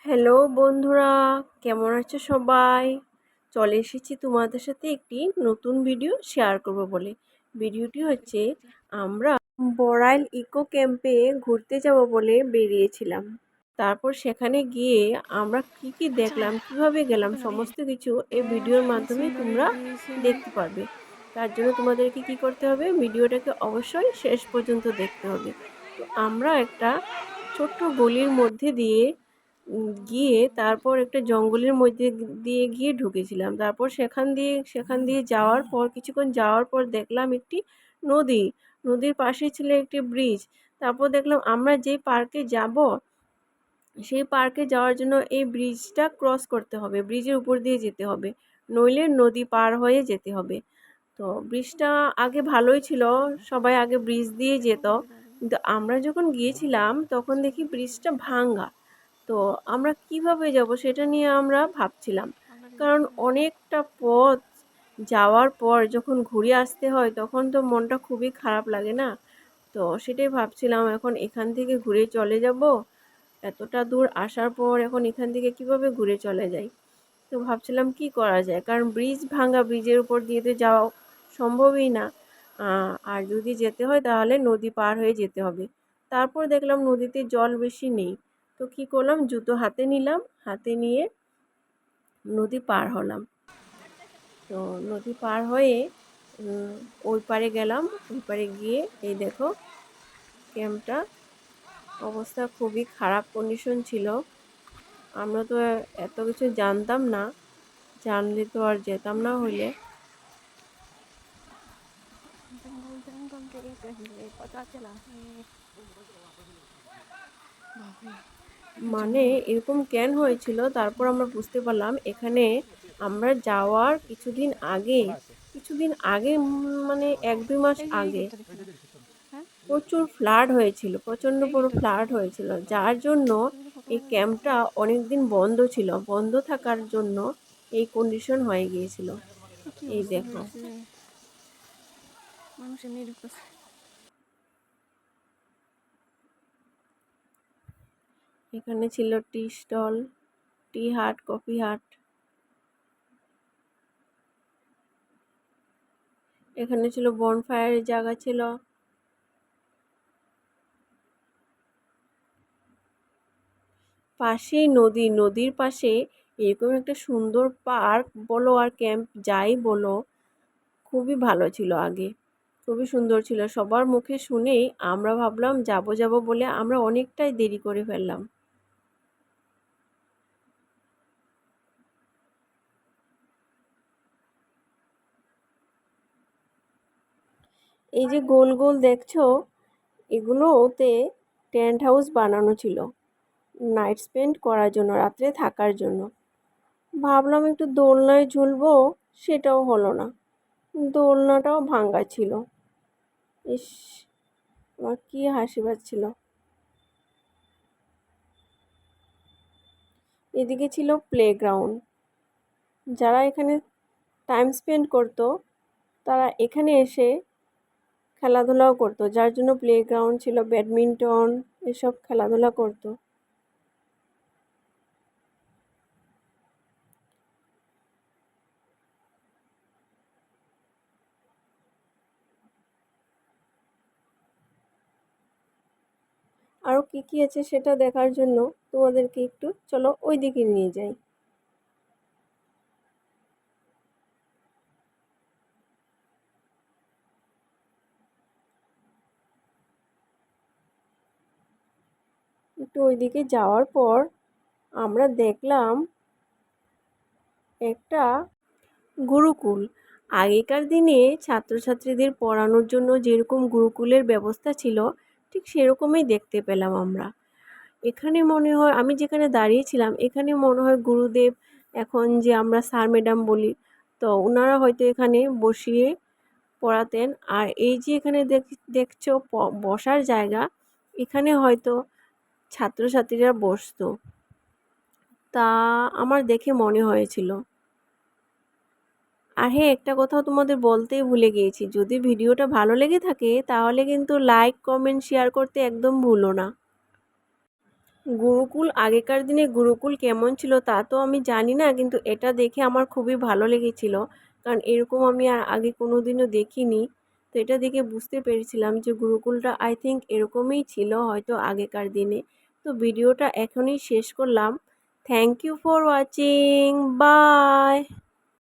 Hello বন্ধুরা, কেমন আছো সবাই? চলে এসেছি তোমাদের সাথে একটি নতুন ভিডিও শেয়ার করব বলে। ভিডিওটি হচ্ছে আমরা বড়াইল ইকো ক্যাম্পে ঘুরতে যাব বলে বেরিয়েছিলাম। তারপর সেখানে গিয়ে আমরা কি দেখলাম, কিভাবে গেলাম, সমস্ত কিছু এই ভিডিওর মাধ্যমে তোমরা দেখতে পারবে। তার জন্য তোমাদেরকে কি করতে হবে, ভিডিওটাকে অবশ্যই শেষ পর্যন্ত দেখতে হবে। তো আমরা একটা ছোট্ট গলির মধ্যে দিয়ে গিয়ে তারপর একটা জঙ্গলের মধ্যে দিয়ে গিয়ে ঢুকেছিলাম। তারপর সেখান দিয়ে যাওয়ার পর কিছুক্ষণ যাওয়ার পর দেখলাম একটি নদী। নদীর পাশে ছিল একটি ব্রিজ। তারপর দেখলাম আমরা যে পার্কে যাব, সেই পার্কে যাওয়ার জন্য এই ব্রিজটা ক্রস করতে হবে, ব্রিজের উপর দিয়ে যেতে হবে, নইলে নদী পার হয়ে যেতে হবে। তো ব্রিজটা আগে ভালোই ছিল, সবাই আগে ব্রিজ দিয়ে যেত, কিন্তু আমরা যখন গিয়েছিলাম তখন দেখি ব্রিজটা ভাঙ্গা। তো আমরা কিভাবে যাব সেটা নিয়ে আমরা ভাবছিলাম, কারণ অনেকটা পথ যাওয়ার পর যখন ঘুরে আসতে হয় তখন তো মনটা খুবই খারাপ লাগে না। তো সেটাই ভাবছিলাম, এখন এখান থেকে ঘুরে চলে যাব, এতটা দূর আসার পর এখন এখান থেকে কিভাবে ঘুরে চলে যাই। তো ভাবছিলাম কি করা যায়, কারণ ব্রিজ ভাঙ্গা, ব্রিজের উপর দিয়ে তো যাওয়া সম্ভবই না। আর যদি যেতে হয় তাহলে নদী পার হয়ে যেতে হবে। তারপর দেখলাম নদীতে জল বেশি নেই। তো কি করলাম, জুতো হাতে নিলাম, হাতে নিয়ে নদী পার হলাম। তো নদী পার হয়ে ওই পারে গেলাম। ওই পারে গিয়ে এই দেখো ক্যাম্পটা, অবস্থা খুবই খারাপ কন্ডিশন ছিল। আমরা তো এত কিছু জানতাম না, জানলে তো আর যেতাম না হইলে। মানে এরকম কেন হয়েছিল, তারপর আমরা বুঝতে পারলাম এখানে আমরা যাওয়ার কিছুদিন আগে মানে 1-2 মাস আগে প্রচুর ফ্লাড হয়েছিল, প্রচণ্ড বড় ফ্লাড হয়েছিল, যার জন্য এই ক্যাম্পটা অনেক দিন বন্ধ ছিল। বন্ধ থাকার জন্য এই কন্ডিশন হয়ে গিয়েছিল। এই দেখো, এখানে ছিল টি স্টল, টি হাট, কফি হাট। এখানে ছিল বনফায়ারের জায়গা ছিল। পাশেই নদী, নদীর পাশে এরকম একটা সুন্দর পার্ক বলো আর ক্যাম্প যাই বলো, খুবই ভালো ছিল আগে, খুবই সুন্দর ছিল। সবার মুখে শুনেই আমরা ভাবলাম যাব যাব বলে আমরা অনেকটাই দেরি করে ফেললাম। এই যে গোল গোল দেখছো, এগুলো ওতে টেন্ট হাউস বানানো ছিল নাইট স্পেন্ড করার জন্য, রাত্রে থাকার জন্য। ভাবলাম একটু দোলনায় ঝুলবো, সেটাও হলো না, দোলনাটাও ভাঙ্গা ছিল। ইস, আমার কি হাসি পাচ্ছিল। এদিকে ছিল প্লেগ্রাউন্ড, যারা এখানে টাইম স্পেন্ড করতো তারা এখানে এসে খেলাধুলাও করতো, যার জন্য প্লেগ্রাউন্ড ছিল, ব্যাডমিন্টন এসব খেলাধুলা করতো। আরও কি আছে সেটা দেখার জন্য তোমাদেরকে একটু চলো ওই দিকে নিয়ে যাই। একটু ওইদিকে যাওয়ার পর আমরা দেখলাম একটা গুরুকুল। আগেকার দিনে ছাত্রছাত্রীদের পড়ানোর জন্য যেরকম গুরুকুলের ব্যবস্থা ছিল, ঠিক সেরকমই দেখতে পেলাম আমরা। এখানে মনে হয়, আমি যেখানে দাঁড়িয়েছিলাম এখানে মনে হয় গুরুদেব, এখন যে আমরা স্যার ম্যাডাম বলি, তো ওনারা হয়তো এখানে বসিয়ে পড়াতেন। আর এই যে এখানে দেখছো বসার জায়গা, এখানে হয়তো ছাত্রছাত্রীরা বসতো, তা আমার দেখে মনে হয়েছিল। আর হ্যাঁ, একটা কথাও তোমাদের বলতেই ভুলে গিয়েছি, যদি ভিডিওটা ভালো লেগে থাকে তাহলে কিন্তু লাইক, কমেন্ট, শেয়ার করতে একদম ভুলো না। গুরুকুল আগেকার দিনে গুরুকুল কেমন ছিল তা তো আমি জানি না, কিন্তু এটা দেখে আমার খুবই ভালো লেগেছিল, কারণ এরকম আমি আর আগে কোনো দিনও দেখিনি। তো এটা দেখে বুঝতে পেরেছিলাম যে গুরুকুলটা আই থিঙ্ক এরকমই ছিল হয়তো আগেকার দিনে। তো ভিডিওটা এখনই শেষ করলাম। Thank you for watching, by.